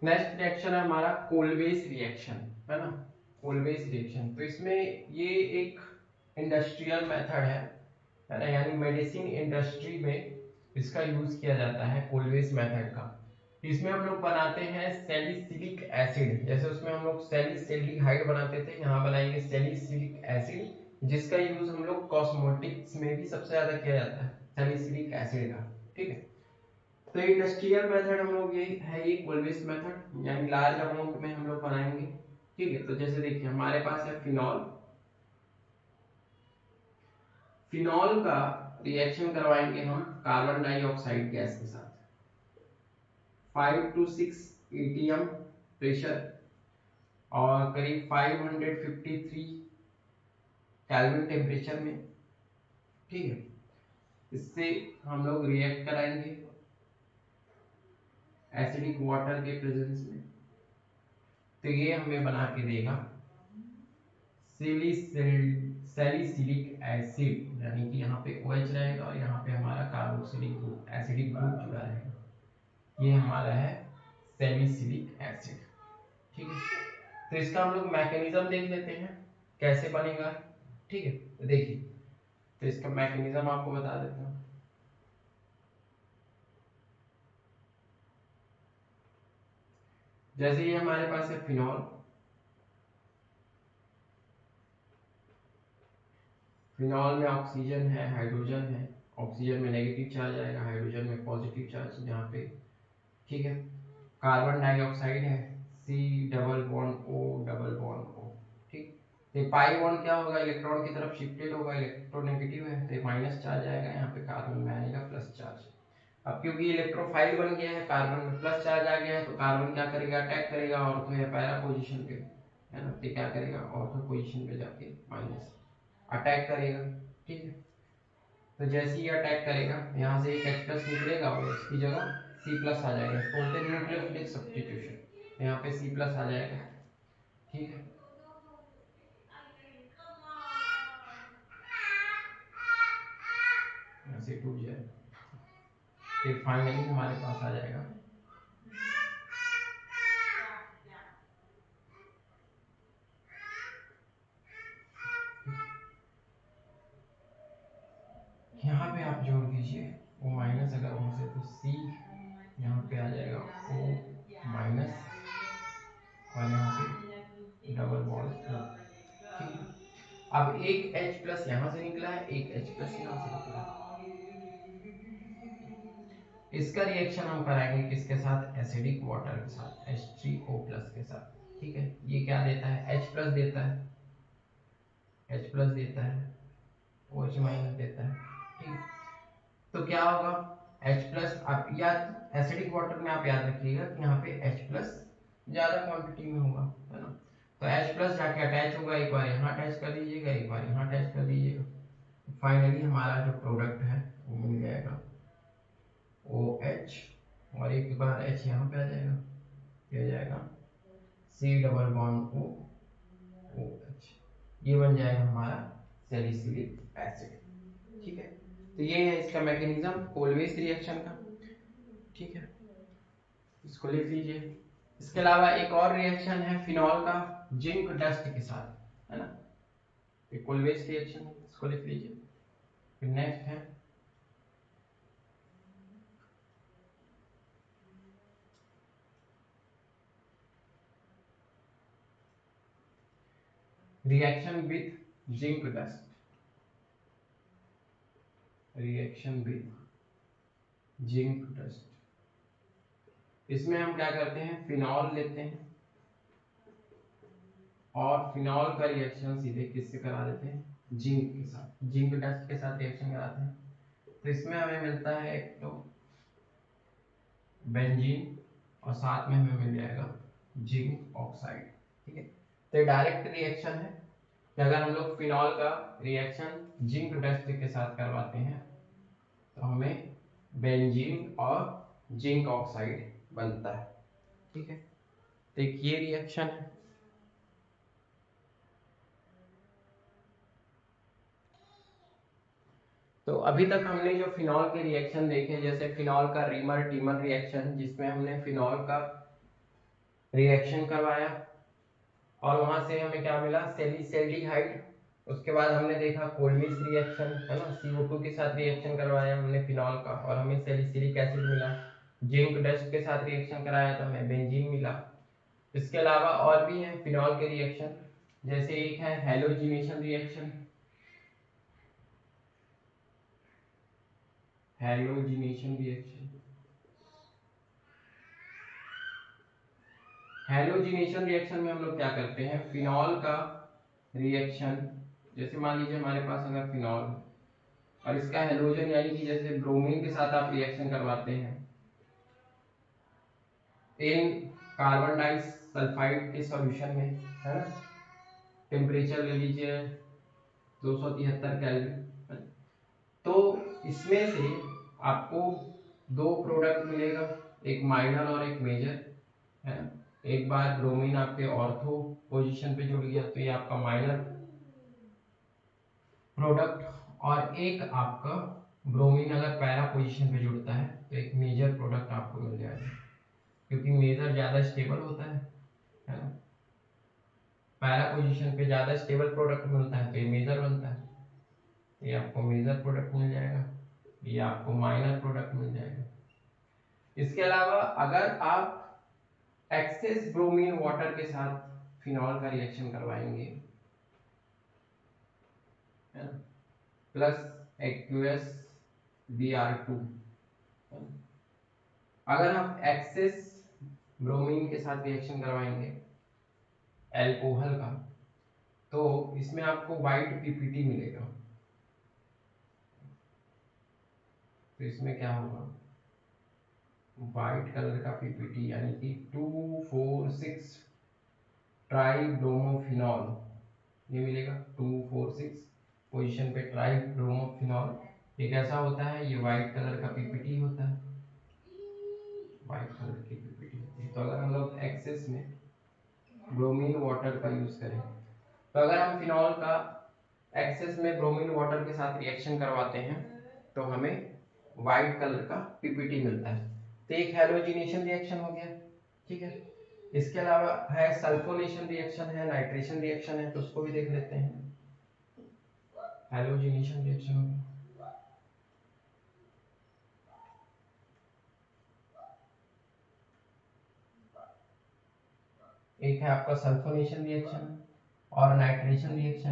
Next reaction है हमारा कोलवेस reaction, है ना। कोलवेस रिएक्शन, तो इसमें ये एक इंडस्ट्रियल मेथड है ना, यानी मेडिसिन इंडस्ट्री में इसका यूज किया जाता है कोलवेस मेथड का। इसमें हम लोग बनाते हैं सैलिसिलिक एसिड, जैसे उसमें हम लोग सैलिसल्डिहाइड बनाते थे, यहाँ बनाएंगे सैलिसिलिक एसिड, जिसका यूज हम लोग कॉस्मेटिक्स में भी सबसे ज्यादा किया जाता है सैलिसिलिक एसिड का। ठीक है, तो इंडस्ट्रियल मेथड हम लोग ये है, ये कोलवेस मेथड, यानी लार्ज अमाउंट में हम लोग बनाएंगे। ठीक है, तो जैसे देखिए हमारे पास है फिनॉल, फिनॉल का रिएक्शन करवाएंगे हम कार्बन डाइऑक्साइड गैस के साथ, 5 to 6 atm प्रेशर और करीब 553 केल्विन टेम्परेचर में। ठीक है, इससे हम लोग रिएक्ट कराएंगे एसिडिक वाटर के प्रेजेंस में, तो ये हमें बना के देगा सैलिसिलिक एसिड, यानी कि यहाँ पे OH रहेगा और यहाँ पे हमारा कार्बोक्सिलिक ग्रुप एसिडिक ग्रुप जुड़ा रहेगा, ये हमारा है सैलिसिलिक एसिड। ठीक है, तो इसका हम लोग मैकेनिज्म देख लेते हैं कैसे बनेगा। ठीक है, तो देखिए, तो इसका मैकेनिज्म आपको बता देता हूँ। जैसे ये हमारे पास है फिनॉल, फिनॉल में ऑक्सीजन है, हाइड्रोजन है, ऑक्सीजन में नेगेटिव चार्ज आएगा, हाइड्रोजन में पॉजिटिव चार्ज यहाँ पे। ठीक है, कार्बन डाइऑक्साइड है, C double bond O double bond O। ठीक, तो पाई बॉन्ड क्या होगा, इलेक्ट्रॉन की तरफ शिफ्टेड होगा, इलेक्ट्रोनेगेटिव है तो माइनस चार्ज आएगा, यहाँ पे कार्बन में आएगा प्लस चार्ज। अब क्योंकि इलेक्ट्रोफाइल बन गया है, कार्बन में प्लस चार्ज आ गया है, तो कार्बन क्या करेगा, अटैक करेगा ऑर्थो या पैरा पोजीशन पे, है ना, तो क्या करेगा ऑर्थो पोजीशन पे जाके माइनस अटैक करेगा। ठीक है, तो जैसे ही अटैक करेगा यहाँ से एक H प्लस निकलेगा और इसकी जगह C प्लस आ जाएगा, इसको बोलते हैं न्यूक्लियोफिलिक सब्स्टिट्यूशन, यहाँ पे C प्लस आ जाएगा। ठीक है, ऐसे टूट जाए, फिर फाइनली हमारे पास आ जाएगा यहाँ पे आप जोड़ दीजिए O माइनस, अगर वहां से तो C यहाँ पे आ जाएगा O माइनस और यहाँ पे डबल बॉन्ड O। ठीक है, अब एक H प्लस यहाँ से निकला है, एक H प्लस यहाँ से निकला है, इसका रिएक्शन हम कराएंगे किसके साथ, एसिडिक वाटर के साथ, H3O प्लस के साथ। ठीक है, ये क्या देता है, H प्लस देता है, H प्लस देता है, OH माइनस देता है। ठीक है, तो क्या होगा, H प्लस, आप याद एसिडिक वाटर में आप याद रखिएगा कि यहाँ पे H प्लस ज्यादा क्वांटिटी में होगा, है ना, तो H प्लस जाके अटैच होगा, एक बार यहाँ अटैच कर दीजिएगा, एक बार यहाँ अटैच कर दीजिएगा, फाइनली हमारा जो प्रोडक्ट है वो मिल जाएगा OH, और एक बार H यहाँ पे आ जाएगा, ये हो जाएगा C double bond O OH, ये बन जाएगा हमारा सैलिसिलिक एसिड। ठीक है, तो ये है इसका मैकेनिज्म कोलवेस रिएक्शन का। ठीक है, इसको लिख लीजिए। इसके अलावा एक और रिएक्शन है फिनॉल का जिंक डस्ट के साथ, है ना, ये कोलवेस रिएक्शन, इसको लिख लीजिए। फिर नेक्स्ट है reaction with zinc dust, reaction with zinc dust. इसमें हम क्या करते हैं, फिनॉल लेते हैं और फिनॉल का रिएक्शन सीधे किससे करा देते हैं, जिंक के साथ, जिंक डस्ट के साथ रिएक्शन कराते हैं। तो इसमें हमें मिलता है एक तो बेंजीन और साथ में हमें मिल जाएगा जिंक ऑक्साइड। ठीक है, तो डायरेक्ट रिएक्शन है कि अगर हम लोग फिनॉल का रिएक्शन जिंक डस्ट के साथ करवाते हैं तो हमें बेंजीन और जिंक ऑक्साइड बनता है। ठीक है, तो एक ये रिएक्शन है। तो अभी तक हमने जो फिनॉल के रिएक्शन देखे, जैसे फिनॉल का रीमर टीमर रिएक्शन, जिसमें हमने फिनॉल का रिएक्शन करवाया और वहां से हमें क्या मिला, सेलिसल्डिहाइड। उसके बाद हमने देखा कोल्मिस रिएक्शन, है ना, CO2 के साथ रिएक्शन करवाया हमने फिनॉल का और हमें सैलिसिलिक एसिड मिला। जिंक डस्ट के साथ रिएक्शन कराया तो हमें बेंजीन मिला। इसके अलावा और भी हैं फिनॉल के रिएक्शन, जैसे एक है halogenation reaction. Halogenation reaction, halogenation reaction में हम लोग क्या करते हैं, फिनॉल का रिएक्शन, जैसे मान लीजिए हमारे पास अगर फिनॉल है और इसका हैलोजन यानी कि जैसे ब्रोमीन के साथ आप रिएक्शन करवाते हैं इन कार्बन डाइसल्फाइड के सॉल्यूशन में, है ना, टेम्परेचर ले लीजिए 273 केल्विन, तो इसमें से आपको दो प्रोडक्ट मिलेगा, एक माइनर और एक मेजर, है ना। एक बार ब्रोमीन आपके ऑर्थो पोजीशन पे जुड़ गया तो ये आपका माइनर प्रोडक्ट, और एक आपका ब्रोमीन अगर पैरा पोजीशन पे जुड़ता है तो एक मेजर प्रोडक्ट आपको मिल जाएगा, क्योंकि मेजर ज्यादा स्टेबल होता है ना। पैरा पोजीशन पे ज्यादा स्टेबल प्रोडक्ट मिलता है तो ये मेजर बनता है, ये आपको मेजर प्रोडक्ट मिल जाएगा, ये आपको माइनर प्रोडक्ट मिल जाएगा। इसके अलावा अगर आप एक्सेस ब्रोमीन वाटर के साथ फिनॉल का रिएक्शन करवाएंगे, है ना, प्लस एक्यूएस Br2, अगर आप एक्सेस ब्रोमीन के साथ रिएक्शन करवाएंगे एल्कोहल का, तो इसमें आपको व्हाइट पीपीटी मिलेगा। तो इसमें क्या होगा, व्हाइट कलर का पीपीटी यानी कि 2,4,6 ट्राइब्रोमोफिनॉल, ये मिलेगा 2,4,6 पोजीशन पे ट्राइब्रोमोफिनॉल। ये कैसा होता है, ये व्हाइट कलर का पीपीटी होता है, व्हाइट कलर की पीपीटी होती है। तो अगर हम लोग एक्सेस में ब्रोमीन वाटर का यूज करें, तो अगर हम फिनॉल का एक्सेस में ब्रोमीन वाटर के साथ रिएक्शन करवाते हैं तो हमें व्हाइट कलर का पीपीटी मिलता है। तो एक हैलोजिनेशन रिएक्शन हो गया, ठीक है। इसके अलावा है सल्फोनेशन रिएक्शन, है नाइट्रेशन रिएक्शन है, तो उसको भी देख लेते हैं। हैलोजिनेशन रिएक्शन हो गया, एक है आपका सल्फोनेशन रिएक्शन और नाइट्रेशन रिएक्शन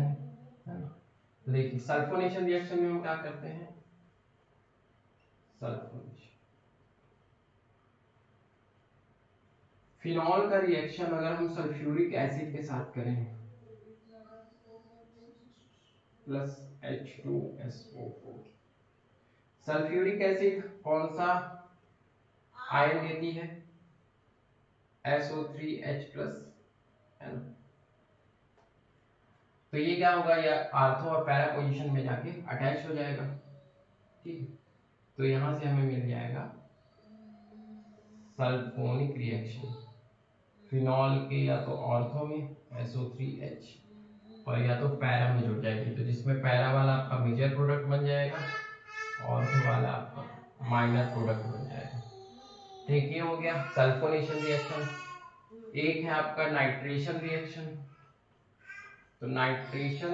है ना। देखिए सल्फोनेशन रिएक्शन में हम क्या करते हैं, सल्फोनेशन फिनॉल का रिएक्शन अगर हम सल्फ्यूरिक एसिड के साथ करें प्लस H2SO4, सल्फ्यूरिक एसिड कौन सा आयन देती है, SO3H प्लस, है ना। तो ये क्या होगा, या आर्थो और पैरा पोजीशन में जाके अटैच हो जाएगा, ठीक है। तो यहां से हमें मिल जाएगा सल्फोनिक रिएक्शन, फिनॉल के या तो ऑर्थो में SO3H और या तो पैरा में जुड़ जाएगी, तो जिसमें पैरा वाला आपका मेजर प्रोडक्ट बन जाएगा, ऑर्थो वाला आपका माइनर प्रोडक्ट बन जाएगा। ठीक, ये हो गया सल्फोनेशन रिएक्शन। एक है आपका नाइट्रेशन रिएक्शन, तो नाइट्रेशन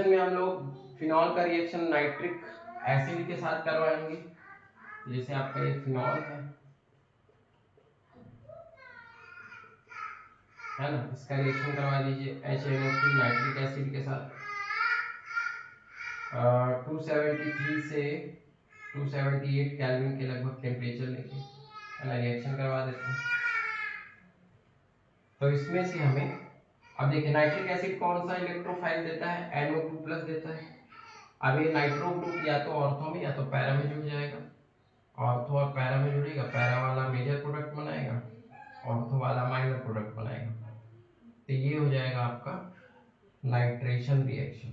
में हम लोग फिनॉल का रिएक्शन नाइट्रिक एसिड के साथ करवाएंगे। जैसे आपका ये फिनॉल है ना, इसका रिएक्शन करवा दीजिए HNO3 नाइट्रिक एसिड के साथ 273 से 278 केल्विन के लगभग टेम्परेचर लेके, है ना, रिएक्शन करवा देते हैं। तो इसमें से हमें, अब देखिए नाइट्रिक एसिड कौन सा इलेक्ट्रोफाइल देता है, NO2 प्लस देता है। अब ये नाइट्रो ग्रुप या तो ऑर्थो में या तो पैरा में जुड़ जाएगा, ऑर्थो और पैरा में जुड़ेगा, पैरा वाला मेजर प्रोडक्ट बनाएगा, ऑर्थो वाला माइनर प्रोडक्ट बनाएगा। तो ये हो जाएगा आपका नाइट्रेशन रिएक्शन,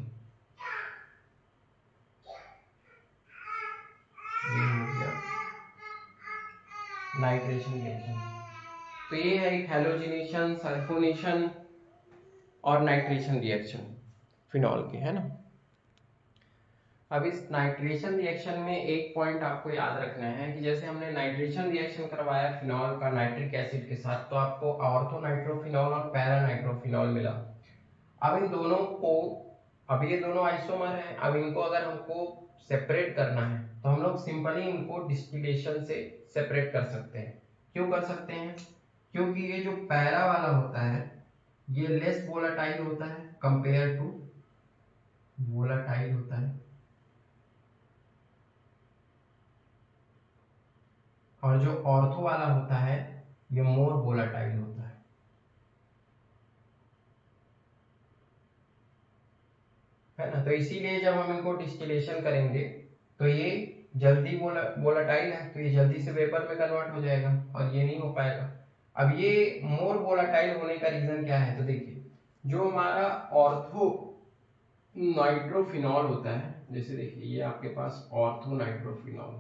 ये हो गया नाइट्रेशन रिएक्शन। तो ये है एक हैलोजिनेशन, सल्फोनेशन और नाइट्रेशन रिएक्शन फिनॉल के, है ना। अब इस नाइट्रेशन रिएक्शन में एक पॉइंट आपको याद रखना है कि जैसे हमने नाइट्रेशन रिएक्शन करवाया फिनॉल का नाइट्रिक एसिड के साथ, तो आपको ऑर्थो नाइट्रोफिनॉल और पैरा नाइट्रोफिनॉल मिला। अब इन दोनों को, अब ये दोनों आइसोमर हैं, अब इनको अगर हमको सेपरेट करना है तो हम लोग सिंपली इनको डिस्टिलेशन से सेपरेट कर सकते हैं। क्यों कर सकते हैं? क्योंकि ये जो पैरा वाला होता है ये लेस वोलाटाइल होता है कंपेयर टू वोलाटाइल होता है, और जो ऑर्थो वाला होता है ये मोर वोलाटाइल होता है ना। तो इसीलिए जब हम इनको डिस्टिलेशन करेंगे तो ये जल्दी वोलाटाइल है तो ये जल्दी से वेपर में कन्वर्ट हो जाएगा और ये नहीं हो पाएगा। अब ये मोर वोलाटाइल होने का रीजन क्या है? तो देखिए, जो हमारा ऑर्थो नाइट्रोफिनॉल होता है, जैसे देखिए ये आपके पास ऑर्थो नाइट्रोफिनॉल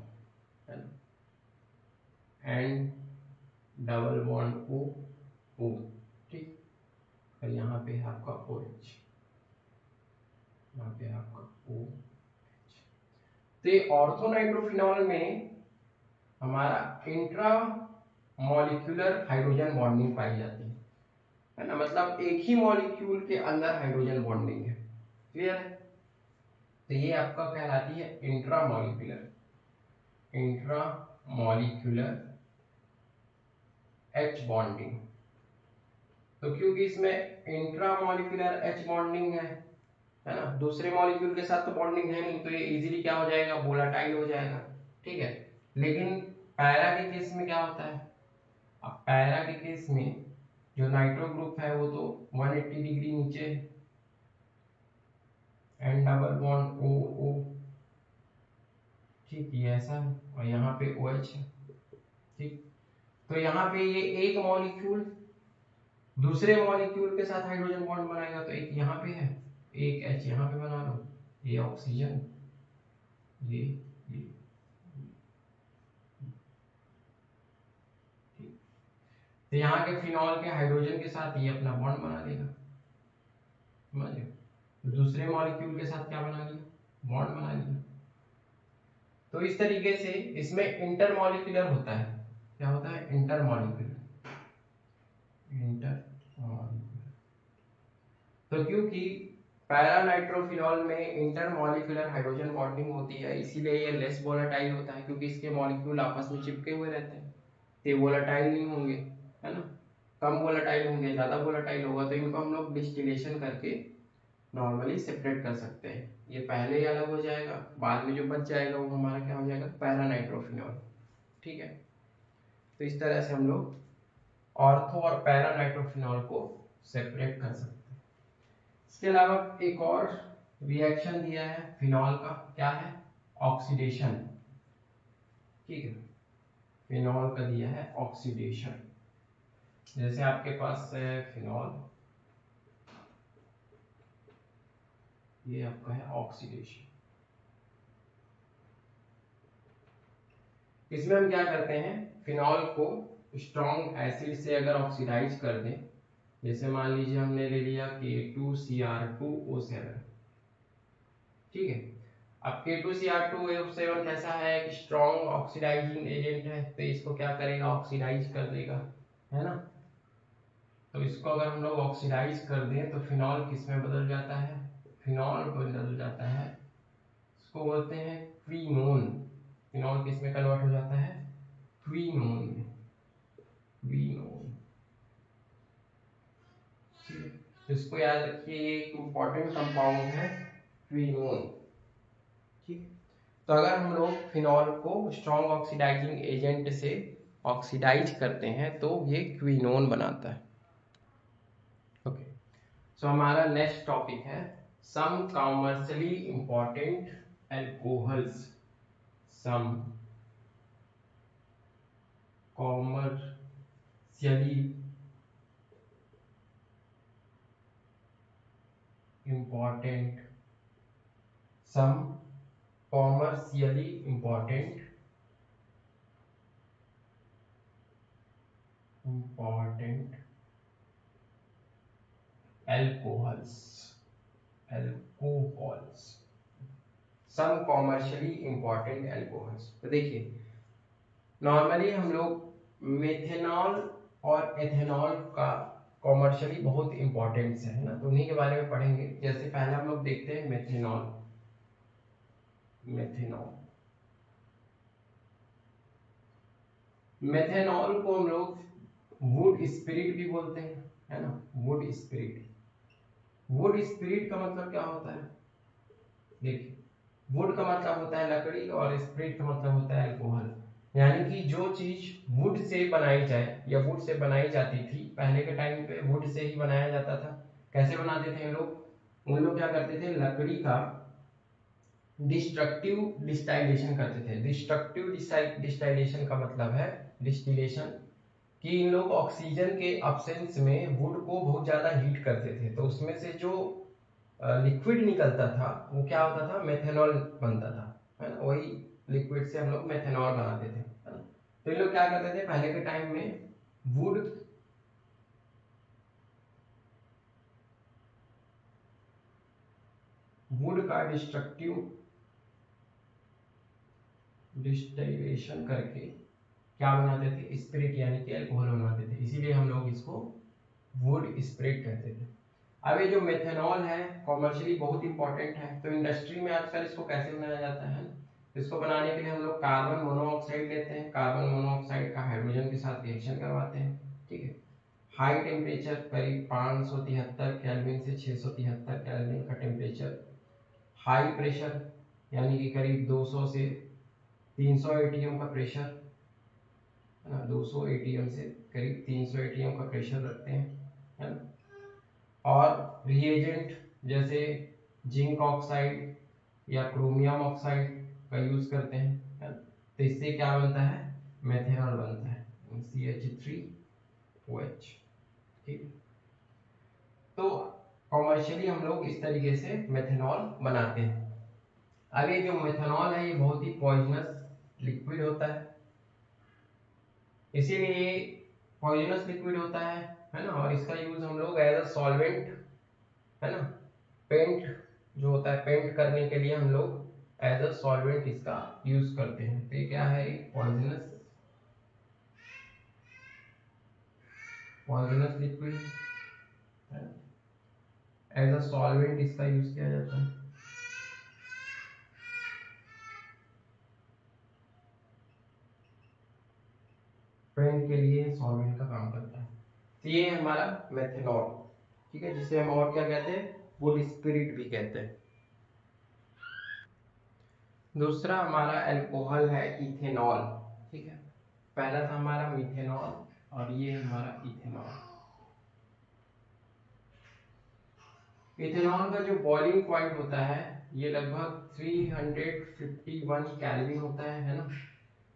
है ना, एंड डबल बॉन्ड ओ ओ, ठीक, और यहाँ पे है आपका ओ एच, यहाँ पे है आपका ओ। तो ये ऑर्थोनाइट्रोफिनॉल में हमारा इंट्रा मॉलिक्यूलर हाइड्रोजन बॉन्डिंग पाई जाती है ना, मतलब एक ही मॉलिक्यूल के अंदर हाइड्रोजन बॉन्डिंग है। क्लियर है? तो ये आपका कहलाती है इंट्रा मॉलिक्यूलर एच बॉन्डिंग। तो क्योंकि इसमें इंट्रा मॉलिक्यूलर एच बॉन्डिंग है ना, दूसरे मॉलिक्यूल के साथ तो बॉन्डिंग है नहीं, तो ये इजीली क्या हो जाएगा? वोलाटाइल हो जाएगा। ठीक है, लेकिन पैरा के केस में क्या होता है? अब पैरा के केस में जो नाइट्रो ग्रुप है वो तो 180 डिग्री नीचे, एन डबल बॉन्ड ओ ओ, ठीक, ये ऐसा है, और यहाँ पे ओ एच है। ठीक, तो यहाँ पे ये एक मॉलिक्यूल दूसरे मॉलिक्यूल के साथ हाइड्रोजन बॉन्ड बनाएगा, तो एक यहाँ पे है, एक एच यहाँ पे बना लो, ये ऑक्सीजन, ये ठीक। तो यहाँ के फिनॉल के हाइड्रोजन के साथ ये अपना बॉन्ड बना लेगा, समझ रहे हो? तो दूसरे मॉलिक्यूल के साथ क्या बना लिया? बॉन्ड बना लिया। तो इस तरीके से इसमें इंटरमॉलिक्यूलर होता है। क्या होता है? Intermolecular, intermolecular. तो क्योंकि पैरा नाइट्रोफिनॉल में इंटरमॉलिक्यूलर हाइड्रोजन बॉन्डिंग होती है, इसीलिए ये लेस वोलेटाइल होता है, क्योंकि इसके मॉलिक्यूल आपस में चिपके हुए रहते हैं, तो ये वोलेटाइल नहीं होंगे, है ना, कम वोलेटाइल होंगे। ज्यादा वोलेटाइल होगा तो इनको हम लोग डिस्टिलेशन करके नॉर्मली सेपरेट कर सकते हैं। ये पहले ही अलग हो जाएगा, बाद में जो बच जाएगा वो हमारा क्या हो जाएगा? Para nitrophenol. ठीक है, तो इस तरह से हम लोग ऑर्थो और पैरा नाइट्रोफिनॉल को सेपरेट कर सकते हैं। इसके अलावा एक और रिएक्शन दिया है फिनॉल का, क्या है? ऑक्सीडेशन। ठीक है, फिनॉल का दिया है ऑक्सीडेशन। जैसे आपके पास है फिनॉल, ये आपका है ऑक्सीडेशन। इसमें हम क्या करते हैं? फिनॉल को स्ट्रॉन्ग एसिड से अगर ऑक्सीडाइज कर दें, जैसे मान लीजिए हमने ले लिया K2Cr2O7, ठीक है। अब K2Cr2O7 कैसा है? कि स्ट्रॉन्ग ऑक्सीडाइजिंग एजेंट है, तो इसको क्या करेगा? ऑक्सीडाइज कर देगा, है ना। तो इसको अगर हम लोग ऑक्सीडाइज कर दें तो फिनॉल किस में बदल जाता है? फिनॉल बदल जाता है, इसको बोलते हैं क्वीनोन। फिनॉल किस में कन्वर्ट हो जाता है? क्वीनोन में, क्वीनोन। तो इसको याद रखिए, ये एक इंपॉर्टेंट कंपाउंड है क्वीनोन। ठीक, तो अगर हम लोग फिनॉल को स्ट्रॉन्ग ऑक्सीडाइजिंग एजेंट से ऑक्सीडाइज करते हैं तो ये क्वीनोन बनाता है। ओके, सो हमारा नेक्स्ट टॉपिक है सम कॉमर्शियली इंपॉर्टेंट एल्कोहल्स। सम कॉमर्शियली इंपॉर्टेंट, सम कॉमर्शियली इंपॉर्टेंट एल्कोहल्स, एल्कोहल्स। सम कॉमर्शियली इंपॉर्टेंट एल्कोहल्स। तो देखिए नॉर्मली हम लोग मेथेनॉल और एथेनॉल का कॉमर्शियली बहुत इंपॉर्टेंस है ना, तो उन्हीं के बारे में पढ़ेंगे। जैसे पहले हम लोग देखते हैं मेथेनॉल। मेथेनॉल मेथेनॉल को हम लोग वुड स्पिरिट भी बोलते हैं, है ना, वुड स्पिरिट। वुड स्पिरिट का मतलब क्या होता है? देखिए वुड का मतलब होता है लकड़ी और स्पिरिट का मतलब होता है अल्कोहल। यानी कि जो चीज वुड से बनाई जाए या वुड से बनाई जाती थी, पहले के टाइम पे वुड से ही बनाया जाता था। कैसे बनाते थे उन लोग क्या करते थे, लकड़ी का डिस्ट्रक्टिव डिस्टाइलेशन करते थे। डिस्ट्रक्टिव डिस्टाइलेशन का मतलब है डिस्टिलेशन, कि इन लोग ऑक्सीजन के अब्सेंस में वुड को बहुत ज्यादा हीट करते थे, तो उसमें से जो लिक्विड निकलता था वो क्या होता था, मेथेनॉल बनता था, है ना। वही लिक्विड से हम लोग मेथेनॉल बनाते थे, है ना। तो ये लोग क्या करते थे पहले के टाइम में, वुड वुड का डिस्ट्रक्टिव डिस्टिलेशन करके क्या बनाते थे, स्पिरिट यानी कि अल्कोहल बनाते थे। इसीलिए हम लोग इसको वुड स्पिरिट कहते थे। अब ये जो मेथेनॉल है कॉमर्शियली बहुत इंपॉर्टेंट है, तो इंडस्ट्री में आजकल इसको कैसे बनाया जाता है, इसको बनाने के लिए हम लोग कार्बन मोनोऑक्साइड लेते हैं, कार्बन मोनोऑक्साइड का हाइड्रोजन के साथ रिएक्शन करवाते हैं, ठीक है। हाई टेम्परेचर करीब 573 केल्विन से 673 केल्विन का टेम्परेचर, हाई प्रेशर यानी कि करीब 200 से 300 एटीएम का प्रेशर, है ना, 200 एटीएम से करीब 300 एटीएम का प्रेशर रखते हैं, है ना। और रिएजेंट जैसे जिंक ऑक्साइड या क्रोमियम ऑक्साइड का यूज करते हैं, है ना। तो इससे क्या बनता है, मेथेनॉल बनता है, CH3OH, ठीक है। तो कॉमर्शियली हम लोग इस तरीके से मेथेनॉल बनाते हैं। अब ये जो मेथेनॉल है ये बहुत ही पॉइजनस लिक्विड होता है, इसीलिए ये पॉइजनस लिक्विड होता है ना। और इसका यूज हम लोग एज अ सॉल्वेंट, है ना, पेंट जो होता है पेंट करने के लिए हम लोग एज अ सॉल्वेंट इसका यूज करते हैं। तो ये क्या है, एक पॉइजनस पॉइजनस लिक्विड है, एज अ सॉल्वेंट इसका यूज किया जाता है। पेंट के लिए सॉल्वेंट का काम करता है। तो ये हमारा मेथेनॉल, ठीक है, जिसे हम और क्या कहते हैं, वुड स्पिरिट भी कहते हैं। दूसरा हमारा अल्कोहल है इथेनॉल, ठीक है। पहला था हमारा मिथेनॉल और ये हमारा इथेनॉल। इथेनॉल का जो बॉइलिंग पॉइंट होता है ये लगभग 351 केल्विन होता है ना,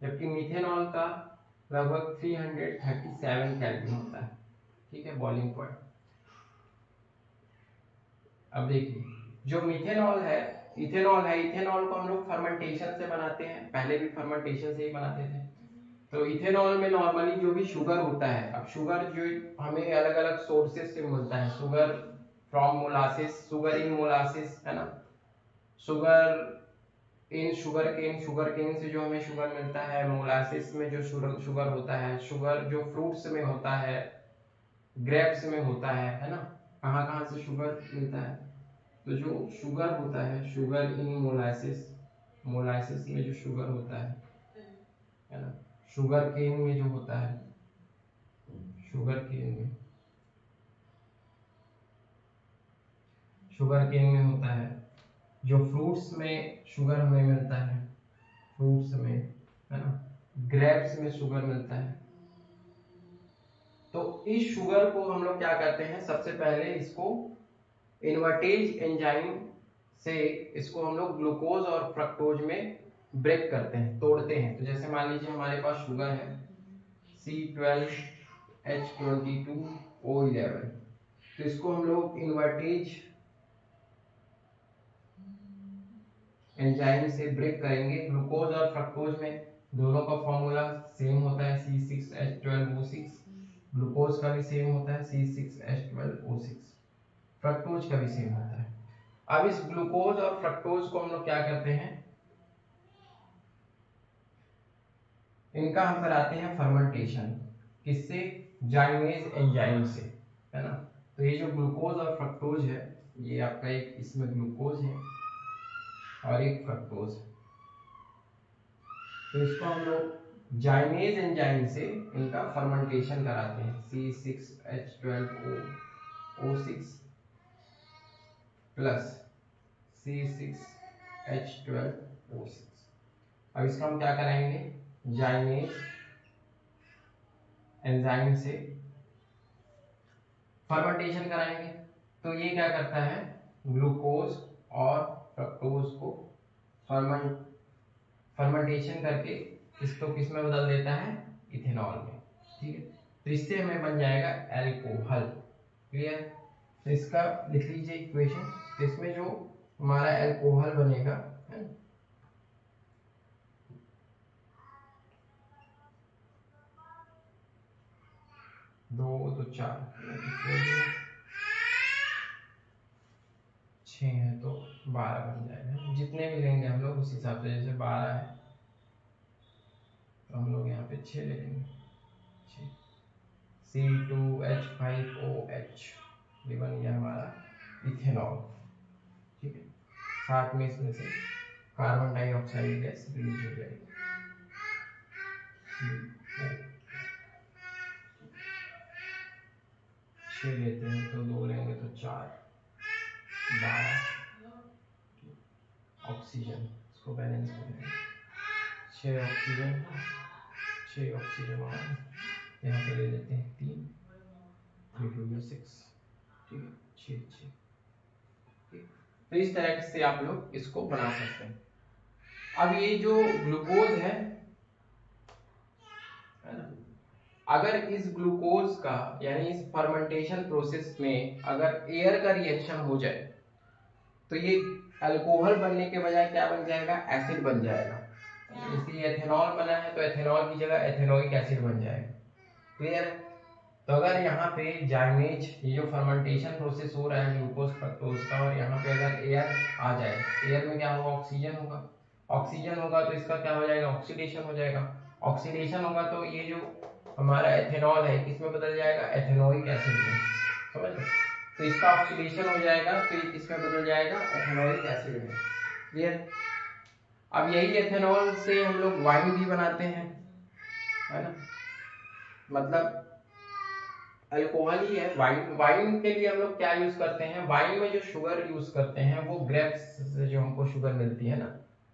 जबकि मिथेनॉल का लगभग 337 केल्विन होता है, ठीक है, बॉइलिंग पॉइंट। अब देखिए जो इथेनॉल को हम लोग फर्मेंटेशन से बनाते हैं, पहले भी फर्मेंटेशन से ही बनाते थे। तो इथेनॉल में नॉर्मली जो भी शुगर होता है, अब शुगर जो हमें अलग अलग सोर्सेस से मिलता है, sugar from molasses, sugar in molasses, है ना, शुगर इन शुगर केन से जो हमें शुगर मिलता है, मोलासिस में जो शुगर होता है, शुगर जो फ्रूट्स में होता है, ग्रेप्स में होता है ना, कहाँ कहाँ से शुगर मिलता है। तो जो शुगर होता है, शुगर इन मोलासिस, मोलासिस में जो शुगर होता है ना, शुगर केन में जो होता है, शुगर केन में शुगर केन में होता है, जो फ्रूट्स में शुगर हमें मिलता है, फ्रूट्स में, है ना, ग्रेप्स में शुगर मिलता है। तो इस शुगर को हम लोग क्या करते हैं, सबसे पहले इसको इन्वर्टेज एंजाइम से इसको हम लोग ग्लूकोज और फ्रक्टोज में ब्रेक करते हैं, तोड़ते हैं। तो जैसे मान लीजिए हमारे पास शुगर है C12H22O11, तो इसको हम लोग इन्वर्टेज एंजाइम से ब्रेक करेंगे ग्लूकोज और फ्रक्टोज में। दोनों का फॉर्मूला सेम होता है C6H12O6, ग्लूकोज का भी सेम होता है C6H12O6, फ्रक्टोज का भी सेम होता है। अब इस ग्लूकोज और फ्रक्टोज को हम लोग क्या करते हैं, इनका हम कराते हैं फर्मेंटेशन। किससे? जाइमेज एंजाइम से, है ना। तो ये जो ग्लूकोज और फ्रक्टोज है, ये आपका एक इसमें ग्लूकोज है और एक फ्रक्टोज है। तो इसको हम लोग जाइमेज एंजाइम से इनका फर्मेंटेशन कराते हैं। C6H12O6 plus C6H12O6। अब इसका हम क्या कराएंगे, जाइमेज एंजाइम से फर्मेंटेशन कराएंगे। तो ये क्या करता है, ग्लूकोज और फ्रक्टोज को फर्मेंटेशन करके इसको किस में बदल देता है, इथेनॉल में। ठीक है, तो इससे हमें बन जाएगा एल्कोहल। क्लियर? तो इसका लिख लीजिए इक्वेशन। तो इसमें जो हमारा एल्कोहल बनेगा, है ना, 2 2 4 6 है तो 12 बन जाएगा। जितने भी लेंगे हम लोग उस हिसाब से, जैसे 12 है तो हम लोग यहाँ पे 6 ले लेंगे। C2H5OH, ये बन गया हमारा इथेनॉल। ठीक है, साथ में इसमें से कार्बन डाइऑक्साइड गैस रिलीज हो जाएगी। 6 लेते हैं तो 2 लेंगे तो 4, 12 ऑक्सीजन, इसको बैलेंस करेंगे। 6 ऑक्सीजन, 6 ऑक्सीजन और यहाँ पे ले लेते हैं 3, 3 2 6। ठीक है, 6 6। तो इस तरह से आप लोग इसको बना सकते हैं। अब ये जो ग्लूकोज है ना, अगर इस ग्लूकोज का यानी इस फर्मेंटेशन प्रोसेस में अगर एयर का रिएक्शन हो जाए तो ये अल्कोहल बनने के बजाय क्या बन जाएगा, एसिड बन जाएगा। इसलिए एथेनॉल बना है तो एथेनॉल की जगह एथेनोइक एसिड बन जाएगा। क्लियर है? तो अगर यहाँ पे जाइमेज, ये जो फर्मेंटेशन प्रोसेस हो रहा है ग्लूकोज फ्रक्टोज का, और यहाँ पे अगर एयर आ जाए, एयर में क्या होगा, ऑक्सीजन होगा। ऑक्सीजन होगा तो इसका क्या हो जाएगा, ऑक्सीडेशन हो जाएगा। ऑक्सीडेशन होगा तो ये जो हमारा एथेनॉल है किसमें बदल जाएगा, एथेनोइक एसिड में। समझ लो, तो इसका ऑक्सीडेशन हो जाएगा तो ये किसमें बदल जाएगा, एथेनोइक एसिड में। क्लियर? अब यही एथेनॉल से हम लोग वाइन भी बनाते हैं, है ना, मतलब अल्कोहल ही है। वाइन के लिए हम लोग क्या यूज करते हैं, वाइन में जो शुगर यूज करते हैं वो ग्रेप्स से जो हमको शुगर मिलती है ना,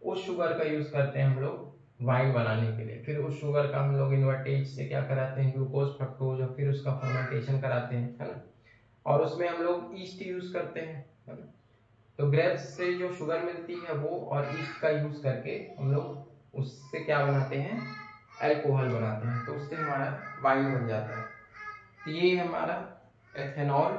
उस शुगर का यूज करते हैं हम लोग वाइन बनाने के लिए। फिर उस शुगर का हम लोग इन्वर्टेज से क्या कराते हैं, ग्लूकोज फ्रक्टोज, और फिर उसका फर्मेंटेशन कराते हैं, है ना। और उसमें हम लोग ईस्ट यूज करते हैं, है ना। तो ग्रेप्स से जो शुगर मिलती है वो और ईस्ट का यूज करके हम लोग उससे क्या बनाते हैं, अल्कोहल बनाते हैं। तो उससे हमारा वाइन बन जाता है। तो ये हमारा एथेनॉल